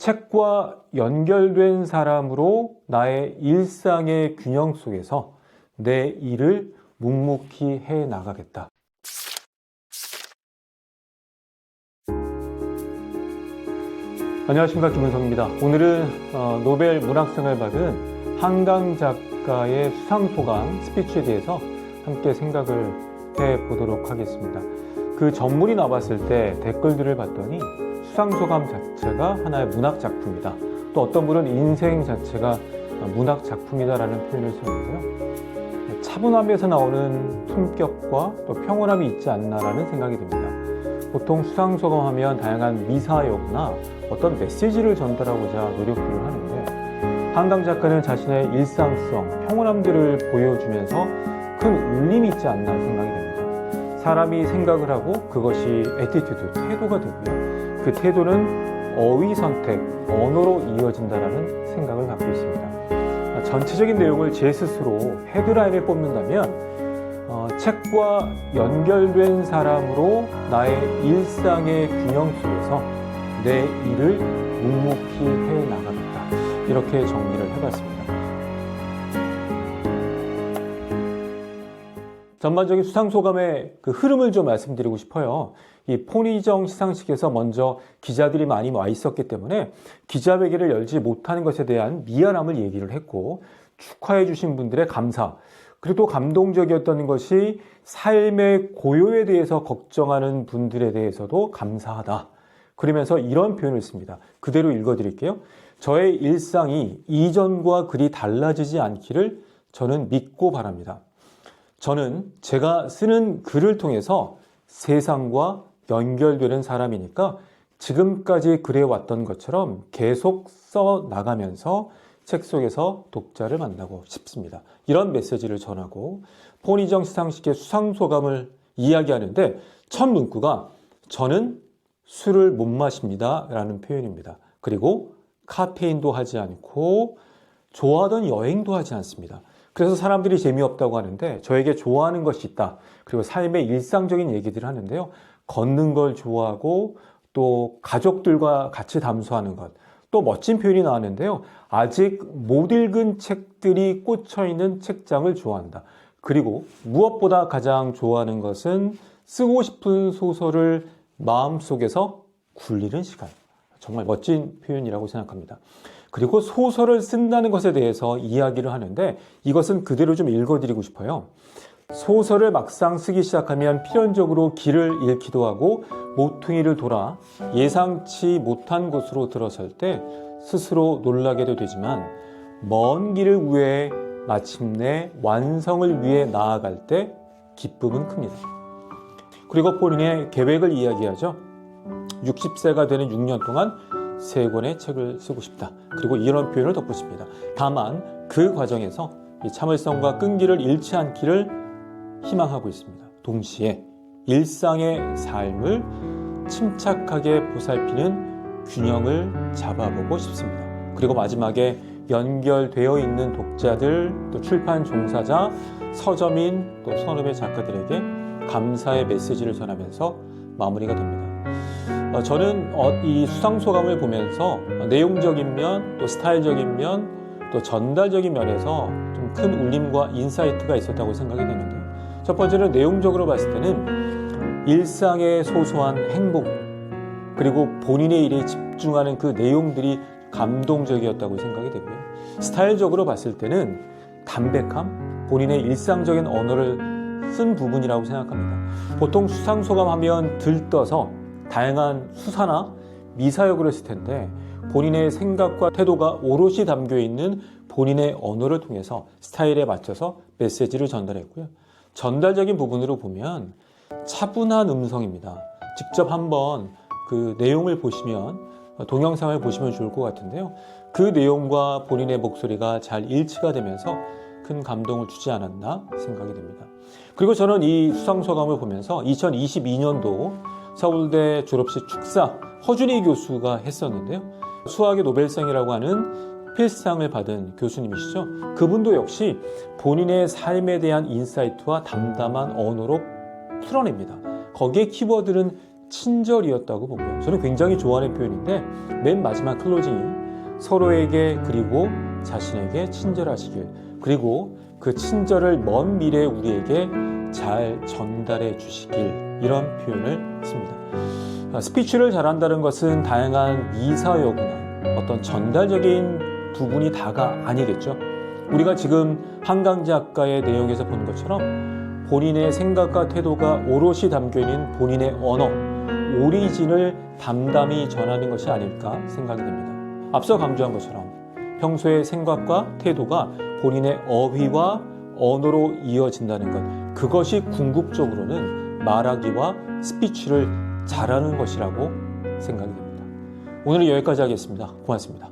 책과 연결된 사람으로 나의 일상의 균형 속에서 내 일을 묵묵히 해 나가겠다. 안녕하십니까, 김은성입니다. 오늘은 노벨 문학상을 받은 한강 작가의 수상소감 스피치에 대해서 함께 생각을 해보도록 하겠습니다. 그 전문이 나왔을 때 댓글들을 봤더니 수상소감 자체가 하나의 문학 작품이다. 또 어떤 분은 인생 자체가 문학 작품이다라는 표현을 썼는데요. 차분함에서 나오는 품격과 또 평온함이 있지 않나라는 생각이 듭니다. 보통 수상소감 하면 다양한 미사여구나 어떤 메시지를 전달하고자 노력을 하는데, 한강 작가는 자신의 일상성, 평온함들을 보여주면서 큰 울림이 있지 않나 생각이 됩니다. 사람이 생각을 하고 그것이 애티튜드, 태도가 되고요. 그 태도는 어휘 선택, 언어로 이어진다는 생각을 갖고 있습니다. 전체적인 내용을 제 스스로 헤드라인을 뽑는다면 책과 연결된 사람으로 나의 일상의 균형 속에서 내 일을 묵묵히 해 나가겠다. 이렇게 정리를 해봤습니다. 전반적인 수상소감의 그 흐름을 좀 말씀드리고 싶어요. 이 포니정 시상식에서 먼저 기자들이 많이 와 있었기 때문에 기자회견을 열지 못하는 것에 대한 미안함을 얘기를 했고, 축하해 주신 분들의 감사, 그리고 또 감동적이었던 것이 삶의 고요에 대해서 걱정하는 분들에 대해서도 감사하다. 그러면서 이런 표현을 씁니다. 그대로 읽어드릴게요. 저의 일상이 이전과 그리 달라지지 않기를 저는 믿고 바랍니다. 저는 제가 쓰는 글을 통해서 세상과 연결되는 사람이니까 지금까지 그래왔던 것처럼 계속 써나가면서 책 속에서 독자를 만나고 싶습니다. 이런 메시지를 전하고 포니정 시상식의 수상소감을 이야기하는데 첫 문구가 저는 술을 못 마십니다 라는 표현입니다. 그리고 카페인도 하지 않고 좋아하던 여행도 하지 않습니다. 그래서 사람들이 재미없다고 하는데 저에게 좋아하는 것이 있다. 그리고 삶의 일상적인 얘기들을 하는데요. 걷는 걸 좋아하고 또 가족들과 같이 담소하는 것. 또 멋진 표현이 나왔는데요. 아직 못 읽은 책들이 꽂혀있는 책장을 좋아한다. 그리고 무엇보다 가장 좋아하는 것은 쓰고 싶은 소설을 마음속에서 굴리는 시간. 정말 멋진 표현이라고 생각합니다. 그리고 소설을 쓴다는 것에 대해서 이야기를 하는데 이것은 그대로 좀 읽어드리고 싶어요. 소설을 막상 쓰기 시작하면 필연적으로 길을 잃기도 하고 모퉁이를 돌아 예상치 못한 곳으로 들어설 때 스스로 놀라게도 되지만 먼 길을 위해 마침내 완성을 위해 나아갈 때 기쁨은 큽니다. 그리고 본인의 계획을 이야기하죠. 60세가 되는 6년 동안 3권의 책을 쓰고 싶다. 그리고 이런 표현을 덧붙입니다. 다만 그 과정에서 이 참을성과 끈기를 잃지 않기를 희망하고 있습니다. 동시에 일상의 삶을 침착하게 보살피는 균형을 잡아보고 싶습니다. 그리고 마지막에 연결되어 있는 독자들, 또 출판 종사자, 서점인, 또 선후배 작가들에게 감사의 메시지를 전하면서 마무리가 됩니다. 저는 이 수상소감을 보면서 내용적인 면, 또 스타일적인 면, 또 전달적인 면에서 좀 큰 울림과 인사이트가 있었다고 생각이 되는데요. 첫 번째는 내용적으로 봤을 때는 일상의 소소한 행복, 그리고 본인의 일에 집중하는 그 내용들이 감동적이었다고 생각이 되고요. 스타일적으로 봤을 때는 담백함, 본인의 일상적인 언어를 쓴 부분이라고 생각합니다. 보통 수상소감 하면 들떠서 다양한 수사나 미사여구를 쓸 텐데 본인의 생각과 태도가 오롯이 담겨 있는 본인의 언어를 통해서 스타일에 맞춰서 메시지를 전달했고요. 전달적인 부분으로 보면 차분한 음성입니다. 직접 한번 그 내용을 보시면, 동영상을 보시면 좋을 것 같은데요. 그 내용과 본인의 목소리가 잘 일치가 되면서 큰 감동을 주지 않았나 생각이 됩니다. 그리고 저는 이 수상소감을 보면서 2022년도 서울대 졸업식 축사 허준희 교수가 했었는데요. 수학의 노벨상이라고 하는 필상을 받은 교수님이시죠. 그분도 역시 본인의 삶에 대한 인사이트와 담담한 언어로 풀어냅니다. 거기에 키워드는 친절이었다고 보고요. 저는 굉장히 좋아하는 표현인데 맨 마지막 클로징이 서로에게 그리고 자신에게 친절하시길, 그리고 그 친절을 먼 미래에 우리에게 잘 전달해 주시길, 이런 표현을 씁니다. 스피치를 잘한다는 것은 다양한 미사여구나 어떤 전달적인 부분이 다가 아니겠죠. 우리가 지금 한강 작가의 내용에서 본 것처럼 본인의 생각과 태도가 오롯이 담겨있는 본인의 언어, 오리진을 담담히 전하는 것이 아닐까 생각이 됩니다. 앞서 강조한 것처럼 평소의 생각과 태도가 본인의 어휘와 언어로 이어진다는 것, 그것이 궁극적으로는 말하기와 스피치를 잘하는 것이라고 생각이 됩니다. 오늘은 여기까지 하겠습니다. 고맙습니다.